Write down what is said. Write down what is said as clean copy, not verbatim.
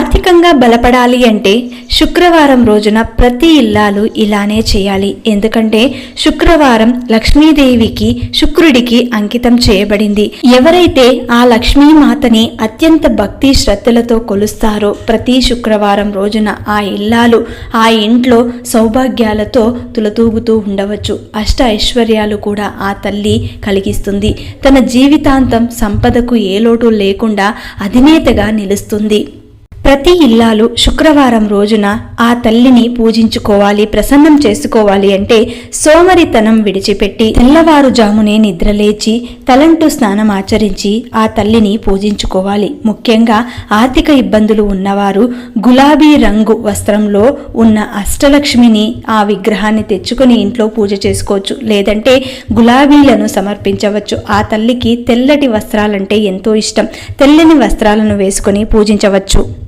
ఆర్థికంగా బలపడాలి అంటే శుక్రవారం రోజున ప్రతి ఇల్లాలు ఇలానే చేయాలి. ఎందుకంటే శుక్రవారం లక్ష్మీదేవికి శుక్రుడికి అంకితం చేయబడింది. ఎవరైతే ఆ లక్ష్మీమాతని అత్యంత భక్తి శ్రద్ధలతో కొలుస్తారో ప్రతి శుక్రవారం రోజున ఆ ఇల్లాలు ఆ ఇంట్లో సౌభాగ్యాలతో తులతూగుతూ ఉండవచ్చు. అష్ట ఐశ్వర్యాలు కూడా ఆ తల్లి కలిగిస్తుంది. తన జీవితాంతం సంపదకు ఏ లోటు లేకుండా అధినేతగా నిలుస్తుంది. ప్రతి ఇల్లాలు శుక్రవారం రోజున ఆ తల్లిని పూజించుకోవాలి, ప్రసన్నం చేసుకోవాలి అంటే సోమరితనం విడిచిపెట్టి తెల్లవారుజామునే నిద్రలేచి తలంటు స్నానం ఆచరించి ఆ తల్లిని పూజించుకోవాలి. ముఖ్యంగా ఆర్థిక ఇబ్బందులు ఉన్నవారు గులాబీ రంగు వస్త్రంలో ఉన్న అష్టలక్ష్మిని ఆ విగ్రహాన్ని తెచ్చుకొని ఇంట్లో పూజ చేసుకోవచ్చు. లేదంటే గులాబీలను సమర్పించవచ్చు. ఆ తల్లికి తెల్లటి వస్త్రాలంటే ఎంతో ఇష్టం. తెల్లని వస్త్రాలను వేసుకొని పూజించవచ్చు.